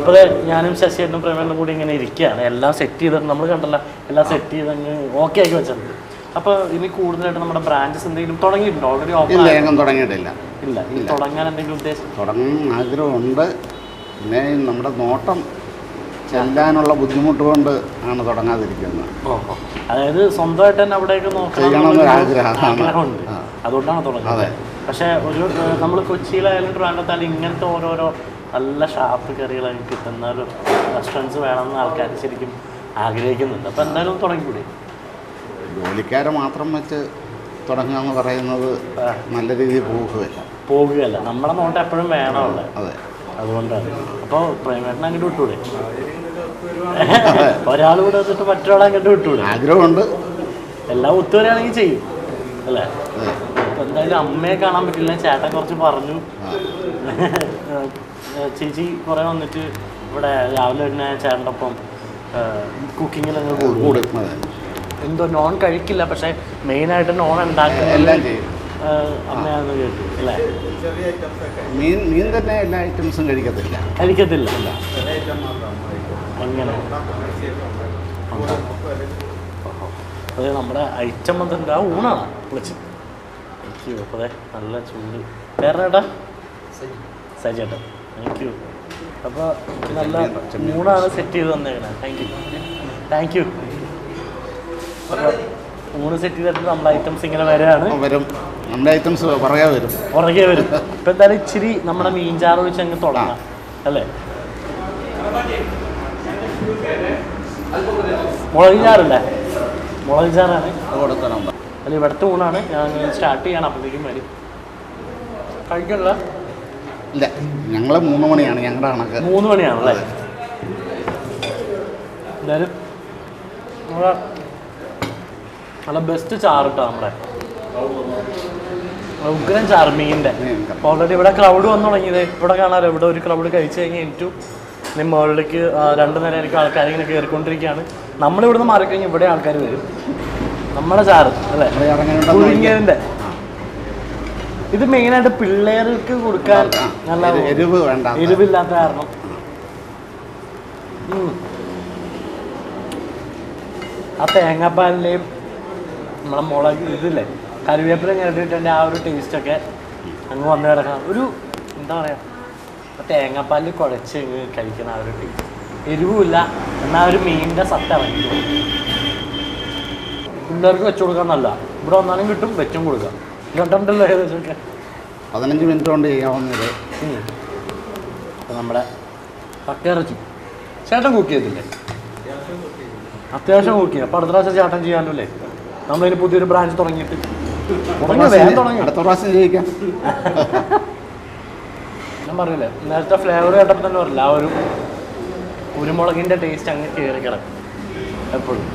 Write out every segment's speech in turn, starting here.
അപ്പോൾ ഞാനും ശശിയേട്ടനും പ്രേമേട്ടനും കൂടി ഇങ്ങനെ ഇരിക്കുകയാണ്. എല്ലാം സെറ്റ് ചെയ്തിട്ട് നമ്മൾ കണ്ടല്ലോ, എല്ലാം സെറ്റ് ചെയ്ത് അങ്ങ് ഓക്കെ ആക്കി വെച്ചിട്ടുണ്ട്. അപ്പോൾ ഇനി കൂടുതലായിട്ട് നമ്മുടെ ബ്രാഞ്ചസ് എന്തെങ്കിലും തുടങ്ങിയിട്ടുണ്ടോ? ഓൾറെഡി ഓപ്പൺ തുടങ്ങിയിട്ടില്ല. ഇല്ല, ഇനി തുടങ്ങാൻ എന്തെങ്കിലും ഉദ്ദേശം? തുടങ്ങാൻ ആഗ്രഹമുണ്ട്. പിന്നെ നമ്മുടെ നോട്ടം ചെല്ലാനുള്ള ബുദ്ധിമുട്ട് കൊണ്ട് ആണ് തുടങ്ങാതിരിക്കുന്നത്. ഓഹോ, അതായത് സ്വന്തമായിട്ട് തന്നെ അവിടെയൊക്കെ ചെയ്യണമെന്നൊരു ആഗ്രഹമുണ്ട്, അതുകൊണ്ടാണ് തുടങ്ങുന്നത്. പക്ഷേ ഒരു നമ്മൾ കൊച്ചിയിലായാലും ട്രിവാൻഡ്രത്തായാലും ഇങ്ങനത്തെ ഓരോരോ നല്ല ഷാപ്പ് കറികളൊക്കെ കിട്ടുന്ന ഒരു റെസ്റ്റോറൻറ്റ്സ് വേണമെന്ന് ആൾക്കാർ ശരിക്കും ആഗ്രഹിക്കുന്നുണ്ട്. അപ്പോൾ എന്തായാലും തുടങ്ങിക്കൂടി? ജോലിക്കാരെ മാത്രം വെച്ച് തുടങ്ങുക എന്ന് പറയുന്നത് നല്ല രീതിയിൽ പോകുകയല്ല. നമ്മുടെ നോട്ട് എപ്പോഴും വേണമല്ലേ? അതെ, അതുകൊണ്ടാണ്. അപ്പോൾ പ്രേമേട്ടനെ അങ്ങോട്ട് വിട്ടൂടെ? ഒരാൾ കൂടെ വെച്ചിട്ട് മറ്റൊരാളെ അങ്ങോട്ട് വിട്ടൂടെ? ആഗ്രഹമുണ്ട്. എല്ലാം ഒത്തുവരികയാണെങ്കിൽ ചെയ്യും അല്ലേ? അപ്പോൾ എന്തായാലും അമ്മയെ കാണാൻ പറ്റില്ല. ചേട്ടൻ കുറച്ച് പറഞ്ഞു. ചേച്ചി കുറേ വന്നിട്ട് ഇവിടെ രാവിലെ തന്നെ ചേട്ടൻ്റെ ഒപ്പം കുക്കിങ്ങിലങ്ങ് കൂടും. എന്തോ നോൺ കഴിക്കില്ല, പക്ഷേ മെയിനായിട്ട് നോൺ ഉണ്ടാക്കുന്ന എല്ലാം ചെയ്യും അമ്മയാണെന്ന് കേട്ടു അല്ലേ? മീൻ തന്നെ എല്ലാ ഐറ്റംസും കഴിക്കത്തില്ല. അങ്ങനെ അതെ, നമ്മുടെ ഐറ്റം എന്തുണ്ട്? ആ ഊണാണ് വിളിച്ച്. അപ്പോൾ അതെ, നല്ല ചൂട്. വേറെ ഏട്ടാ? സജിയേട്ടൻ, താങ്ക് യു. അപ്പോൾ നല്ല ഊണാണ് സെറ്റ് ചെയ്ത് തന്നേക്കണേ. Thank you. അപ്പോൾ ഊണ് സെറ്റ് ചെയ്തിട്ട് നമ്മുടെ ഐറ്റംസ് ഇങ്ങനെ വരും. നമ്മുടെ ഐറ്റംസ് പുറകെ വരും. ഇപ്പം എന്തായാലും ഇച്ചിരി നമ്മുടെ മീൻചാറ് വെച്ച് അങ്ങ് തുടങ്ങാം അല്ലേ? മുളക് ചാറല്ലേ? മുളക് ചാറാണ് അല്ല, ഇവിടുത്തെ ഊണാണ്. ഞാൻ സ്റ്റാർട്ട് ചെയ്യണം, അപ്പോഴത്തേക്കും വരും. കഴിക്കണ്ട? ഇല്ല, ഞങ്ങൾ 3 മണിയാണ് ഞങ്ങളുടെ കണക്ക്. 3 മണിയാണല്ലേ? എന്തായാലും നല്ല ബെസ്റ്റ് ചാറ് കേട്ടോ, നമ്മുടെ ഉഗ്രൻ ചാറ് മീനിൻ്റെ. ഓൾറെഡി ഇവിടെ ക്രൗഡ് വന്നു തുടങ്ങിയത് ഇവിടെ കാണാമല്ലോ. ഇവിടെ ഒരു ക്രൗഡ് കഴിച്ച് കഴിഞ്ഞ് ഏറ്റവും മുകളിലേക്ക് 2 നേരമായിരിക്കും ആൾക്കാർ ഇങ്ങനെ കയറിക്കൊണ്ടിരിക്കുകയാണ്. നമ്മളിവിടുന്ന് മാറിക്കഴിഞ്ഞാൽ ഇവിടെ ആൾക്കാർ വരും. നമ്മുടെ ചാറ് അല്ലേ, പുഴുങ്ങിയതിൻ്റെ. ഇത് മെയിനായിട്ട് പിള്ളേർക്ക് കൊടുക്കാൻ നല്ല എരിവില്ലാത്ത കാരണം. ആ തേങ്ങാപ്പാലിൻ്റെയും നമ്മളെ മുളക് ഇതില്ലേ, കറിവേപ്പില ഇട്ടിട്ട് ആ ഒരു ടേസ്റ്റൊക്കെ അങ്ങ് വന്നു കിടക്കണം. ഒരു എന്താ പറയുക, തേങ്ങാപ്പാലിൽ കുഴച്ച് കഴിക്കുന്ന ആ ഒരു ടേസ്റ്റ്. എരിവുമില്ല, എന്നാൽ ഒരു മീനിൻ്റെ സത്ത ഇറങ്ങി. പിള്ളേർക്ക് വെച്ച് കൊടുക്കാൻ നല്ല. ഇവിടെ വന്നാലും കിട്ടും, വെച്ചും കൊടുക്കാം. കണ്ടല്ലോ ഏകദേശമൊക്കെ 15 മിനിറ്റ് കൊണ്ട് ചെയ്യാവുന്നത്. നമ്മുടെ കക്കയിറച്ചി ചേട്ടൻ കുക്ക് ചെയ്തില്ലേ? അത്യാവശ്യം കുക്ക് ചെയ്യാം. അപ്പോൾ അടുത്ത പ്രാവശ്യം ചേട്ടൻ ചെയ്യാനല്ലേ? നമ്മളിതിന് പുതിയൊരു ബ്രാഞ്ച് തുടങ്ങിയിട്ട് അടുത്ത പ്രാവശ്യം ചെയ്യിക്കാം. ഞാൻ പറഞ്ഞില്ലേ, നേരത്തെ ഫ്ലേവർ കേട്ടപ്പോൾ തന്നെ പറയില്ല, ആ ഒരു കുരുമുളകിൻ്റെ ടേസ്റ്റ് അങ്ങ് കയറി കിടക്കും എപ്പോഴും.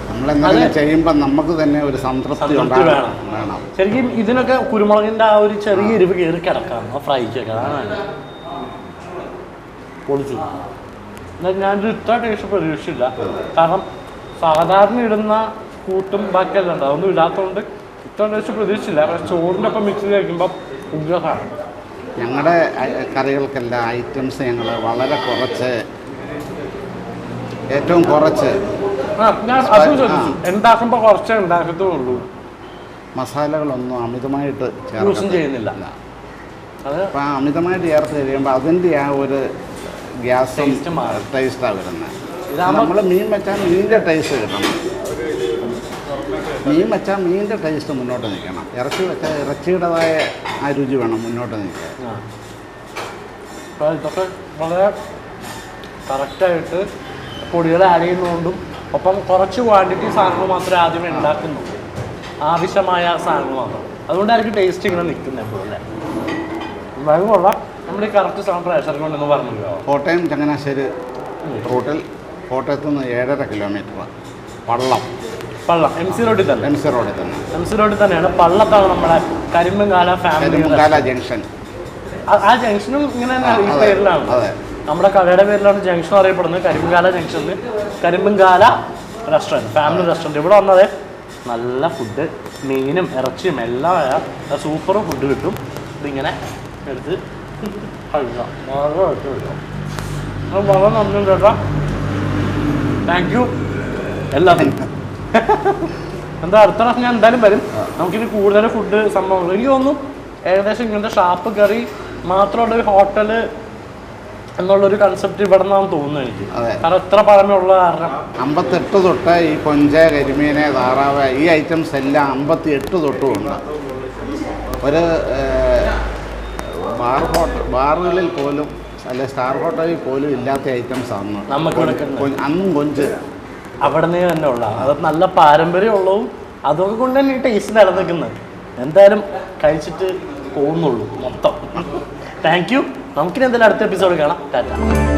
നമ്മളെന്തെങ്കിലും ചെയ്യുമ്പോൾ നമുക്ക് തന്നെ ഒരു സംതൃപ്തി വേണം. ശരിക്കും ഇതിനൊക്കെ കുരുമുളകിൻ്റെ ആ ഒരു ചെറിയ എരിവ് കയറി കിടക്കാം ആ ഫ്രൈക്കൊക്കെ. അതാണ് പൊളിച്ചു. എന്നാൽ ഞാനൊരു ഇത്ര ടേസ്റ്റ് പ്രതീക്ഷിച്ചില്ല. കാരണം സാധാരണ ഇടുന്ന കൂട്ടും ബാക്കിയെല്ലാം ഉണ്ട്, അതൊന്നും ഇടാത്തതുകൊണ്ട് ഇത്ര ടേസ്റ്റ് പ്രതീക്ഷിച്ചില്ല. പക്ഷേ ചോറിൻ്റെ ഒപ്പം മിക്സ് കഴിക്കുമ്പോൾ ഉഗ്രഹാണ്. ഞങ്ങളുടെ കറികൾക്കെല്ലാം ഐറ്റംസ് ഞങ്ങൾ വളരെ കുറച്ച്, ഏറ്റവും കുറച്ച് ഞാൻ അതും ശ്രദ്ധിച്ചു. ഉണ്ടാക്കുമ്പോൾ കുറച്ചേ ഉണ്ടാക്കത്തുള്ളൂ. മസാലകളൊന്നും അമിതമായിട്ട് യൂസും ചെയ്യുന്നില്ല. അപ്പം അമിതമായിട്ട് ചേർത്ത് കഴിയുമ്പോൾ അതിൻ്റെ ആ ഒരു ഗ്യാസും ടേസ്റ്റാണ് വരുന്നത്. നമ്മൾ മീൻ വെച്ചാൽ മീനിൻ്റെ ടേസ്റ്റ് കിട്ടണം. മീൻ വെച്ചാൽ മീനിൻ്റെ ടേസ്റ്റ് മുന്നോട്ട് നിൽക്കണം. ഇറച്ചി വെച്ചാൽ ഇറച്ചിയുടേതായ ആ രുചി വേണം മുന്നോട്ട് നിൽക്കാൻ. ഇതൊക്കെ വളരെ കറക്റ്റായിട്ട് പൊടികൾ ആഡ് ചെയ്യുന്നതുകൊണ്ടും ഒപ്പം കുറച്ച് ക്വാണ്ടിറ്റി സാധനങ്ങൾ മാത്രമേ ആദ്യമേ ഉണ്ടാക്കുന്നു, ആവശ്യമായ സാധനങ്ങൾ മാത്രം. അതുകൊണ്ടായിരിക്കും ടേസ്റ്റ് ഇങ്ങനെ നിൽക്കുന്നത് എപ്പോഴും അല്ലേ? എന്തായാലും കൊള്ളാം. നമ്മൾ ഈ കറക്റ്റ് സാധനം പ്രേഷർ കൊണ്ടെന്ന് പറഞ്ഞല്ലോ. കോട്ടയം ചങ്ങനാശ്ശേരി റൂട്ടിൽ കോട്ടയത്ത് നിന്ന് 7.5 കിലോമീറ്റർ പള്ളം MC റോഡിൽ തന്നെ. MC റോഡിൽ തന്നെയാണ്. പള്ളത്താണ് നമ്മുടെ കരിമ്പൻകാല ഫാമിലി ജംഗ്ഷൻ. ആ ജംഗ്ഷനും ഇങ്ങനെ തന്നെ ഈ പേരിലാണ്, നമ്മുടെ കടയുടെ പേരിലാണ് ജംഗ്ഷൻ അറിയപ്പെടുന്നത്. കരിമ്പൻകാല ജംഗ്ഷനിൽ കരിമ്പൻകാല റെസ്റ്റോറൻറ്റ്, ഫാമിലി റെസ്റ്റോറൻറ്റ്. ഇവിടെ വന്നത് നല്ല ഫുഡ്, മീനും ഇറച്ചിയും എല്ലാം സൂപ്പർ ഫുഡ് കിട്ടും. ഇതിങ്ങനെ എടുത്ത് കഴിക്കാം. വളരെ നന്ദി ചേട്ടാ, താങ്ക് യു എല്ലാത്തിനും. എന്താ അടുത്ത പ്രാവശ്യം ഞാൻ എന്തായാലും വരും. നമുക്കിനി കൂടുതൽ ഫുഡ് സംഭവങ്ങൾ എനിക്ക് തോന്നുന്നു ഏകദേശം ഇങ്ങനത്തെ ഷാപ്പ് കറി മാത്രമുള്ള ഒരു ഹോട്ടല് എന്നുള്ളൊരു കൺസെപ്റ്റ് ഇവിടെ നിന്നാണ് തോന്നുന്നു എനിക്ക്. കാരണം എത്ര പഴമയുള്ള കാരണം 58 തൊട്ട് ഈ കൊഞ്ച, കരിമീന്, താറാവ് ഈ ഐറ്റംസ് എല്ലാം 58 തൊട്ടും ഉണ്ട്. ഒരു ബാറുകളിൽ പോലും അല്ലെ സ്റ്റാർ ഹോട്ടലിൽ പോലും ഇല്ലാത്ത ഐറ്റംസ് ആണ് നമുക്ക് അന്നും കൊഞ്ച് അവിടെ നിന്ന് തന്നെ ഉള്ള. അത് നല്ല പാരമ്പര്യമുള്ളതും അതൊക്കെ കൊണ്ട് തന്നെ ഈ ടേസ്റ്റ് നിലനിൽക്കുന്നത്. എന്തായാലും കഴിച്ചിട്ട് പോകുന്നുള്ളൂ മൊത്തം. Thank you. നമുക്കിനി എന്തായാലും അടുത്ത എപ്പിസോഡ് കാണാം. ടാറ്റ.